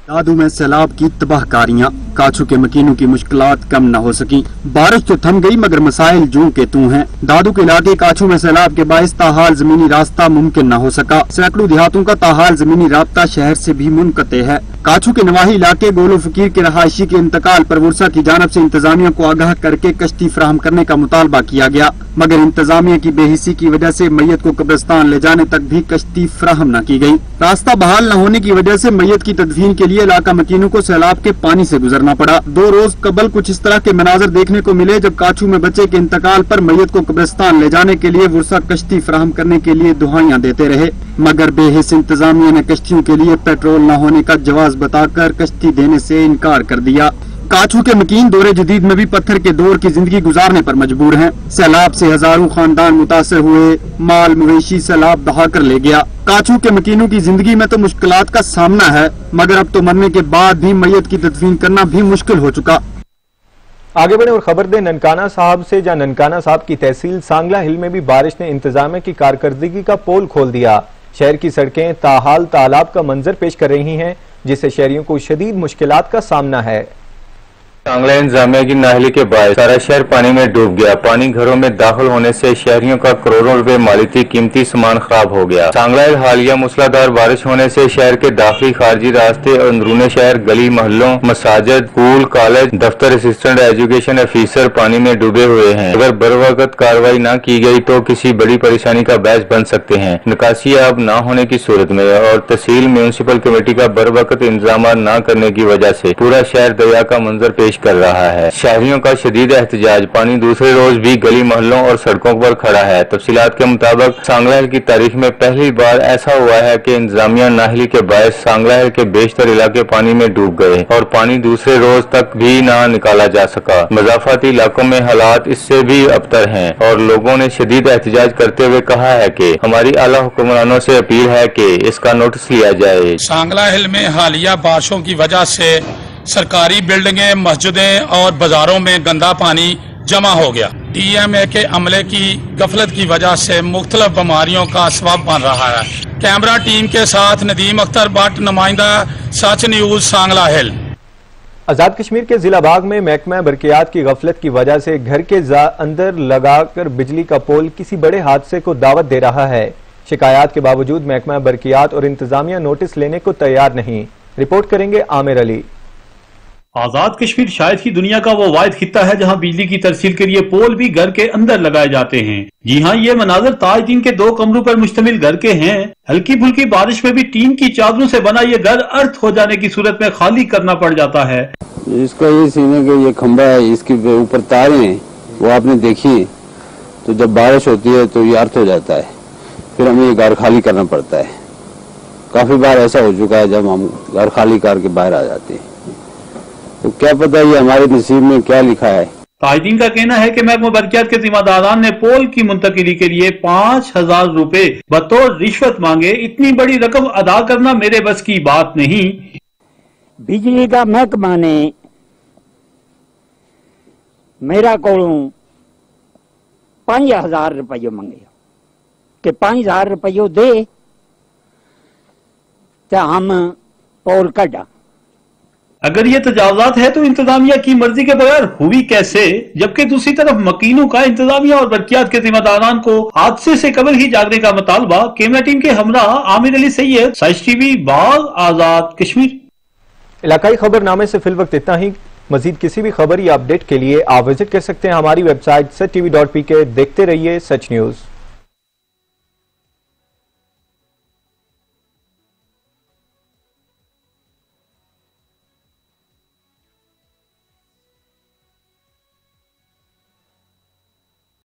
दादू में सैलाब की तबाहकारियां, काचू के मकीनों की मुश्किलात कम न हो सकी। बारिश तो थम गई मगर मसाइल जूं के तू हैं। दादू के इलाके काचू में सैलाब के बाइस ताहाल जमीनी रास्ता मुमकिन न हो सका। सैकड़ों देहातों का ताहाल जमीनी राब्ता शहर से भी मुनक़ते है। काचू के नवाही इलाके गोलो फकीर के रहायशी के इंतकाल पर वुरसा की जानब से इंतजामिया को आगाह करके कश्ती फराहम करने का मुतालबा किया गया, मगर इंतजामिया की बेहिसी की वजह से मैयत को कब्रिस्तान ले जाने तक भी कश्ती फराहम न की गई। रास्ता बहाल न होने की वजह से मैयत की तदफीन के लिए इलाका मकीनों को सैलाब के पानी से गुजरना पड़ा। 2 रोज कबल कुछ इस तरह के मनाजर देखने को मिले, जब काचू में बच्चे के इंतकाल पर मैयत को कब्रिस्तान ले जाने के लिए वुरसा कश्ती फराहम करने के लिए दुहाइयां देते रहे, मगर बेहिस इंतजामिया ने कश्तियों के लिए पेट्रोल न होने का जवाब बताकर कश्ती देने से इनकार कर दिया। काछू के मकीन दौरे जदीद में भी पत्थर के दौर की जिंदगी गुजारने पर मजबूर हैं। सैलाब से हजारों खानदान मुतासर हुए, माल मवेशी सैलाब बहा कर ले गया। काछू के मकीनों की जिंदगी में तो मुश्किलात का सामना है, मगर अब तो मरने के बाद भी मैयत की तदफीन करना भी मुश्किल हो चुका। आगे बढ़े और खबर दें ननकाना साहब से, जहां ननकाना साहब की तहसील सांगला हिल में भी बारिश ने इंतजामिया की कारकर्दगी का पोल खोल दिया। शहर की सड़कें ताहाल तालाब का मंजर पेश कर रही हैं, जिससे शहरियों को शदीद मुश्किलात का सामना है। सांगला इंतजामिया की नाहली के बाद सारा शहर पानी में डूब गया। पानी घरों में दाखिल होने से शहरियों का करोड़ों रुपए मालियती कीमती सामान खराब हो गया। सांगला हालिया मूसलाधार बारिश होने से शहर के दाखिली खारजी रास्ते और अंदरून शहर गली मोहल्लों, मसाजिद, स्कूल, कॉलेज, दफ्तर, असिस्टेंट एजुकेशन ऑफिसर पानी में डूबे हुए हैं। अगर बरवक्त कार्रवाई न की गई तो किसी बड़ी परेशानी का बायस बन सकते हैं। निकासी अब न होने की सूरत में और तहसील म्यूनिसिपल कमेटी का बरवक्त इंतजाम न करने की वजह से पूरा शहर दरिया का मंजर पेश कर रहा है। शहरियों का शदीद एहतजाज। पानी दूसरे रोज भी गली मोहल्लों और सड़कों पर खड़ा है। तफसीलात के मुताबिक सांगला हिल की तारीख में पहली बार ऐसा हुआ है कि इंतजामिया नाहली के बायस सांगला हिल के बेशतर इलाके पानी में डूब गए और पानी दूसरे रोज तक भी न निकाला जा सका। मजाफाती इलाकों में हालात इससे भी अबतर हैं और लोगों ने शदीद एहतजाज करते हुए कहा है कि हमारी आला हुक्मरानों से अपील है कि इसका नोटिस लिया जाए। सांगला हिल में हालिया बारिशों की वजह से सरकारी बिल्डिंगें, मस्जिदें और बाजारों में गंदा पानी जमा हो गया। DMA के अमले की गफलत की वजह से मुख्तलिफ बीमारियों का सबब बन रहा है। कैमरा टीम के साथ नदीम अख्तर भट्ट, नुमाइंदा सच न्यूज, सांगला हिल। आजाद कश्मीर के जिला बाग में महकमा बरकियात की गफलत की वजह से घर के अंदर लगाकर बिजली का पोल किसी बड़े हादसे को दावत दे रहा है। शिकायत के बावजूद महकमा बरकियात और इंतजामिया नोटिस लेने को तैयार नहीं। रिपोर्ट करेंगे आमिर अली। आजाद कश्मीर शायद ही दुनिया का वो वाहिद खित्ता है जहां बिजली की तरसील के लिए पोल भी घर के अंदर लगाए जाते हैं। जी हां, ये मनाजर ताजदीन के 2 कमरों पर मुश्तमिल घर के हैं। हल्की फुल्की बारिश में भी टीन की चादरों से बना ये घर अर्थ हो जाने की सूरत में खाली करना पड़ जाता है। इसका ये सीने का ये खंबा है, इसके ऊपर तारें हैं, वो आपने देखी, तो जब बारिश होती है तो ये अर्थ हो जाता है, फिर हमें ये घर खाली करना पड़ता है। काफी बार ऐसा हो चुका है जब हम घर खाली करके बाहर आ जाते हैं, तो क्या पता ये हमारे नसीब में क्या लिखा है। ताजदीन का कहना है कि महकमा बरकियात के जिम्मेदारान ने पोल की मुंतकिली के लिए 5000 रुपए बतौर रिश्वत मांगे। इतनी बड़ी रकम अदा करना मेरे बस की बात नहीं। बिजली का महकमा ने मेरा कोलों 5000 रुपये मंगे कि 5000 रुपये दे तो हम पोल कटा। अगर ये तजावजात है तो इंतजामिया की मर्जी के बगैर हुई कैसे, जबकि दूसरी तरफ मकीनों का इंतजामिया और बरकियात के जिम्मेदारान को हादसे से कबल ही जागने का मुतालबा। कैमरा टीम के हमरा आमिर अली सैयद, सच टीवी, बाग, आजाद कश्मीर। इलाकाई खबरनामे से फिल वक्त इतना ही। मजीद किसी भी खबर या अपडेट के लिए आप विजिट कर सकते हैं हमारी वेबसाइट sach.tv.pk। देखते रहिए सच न्यूज।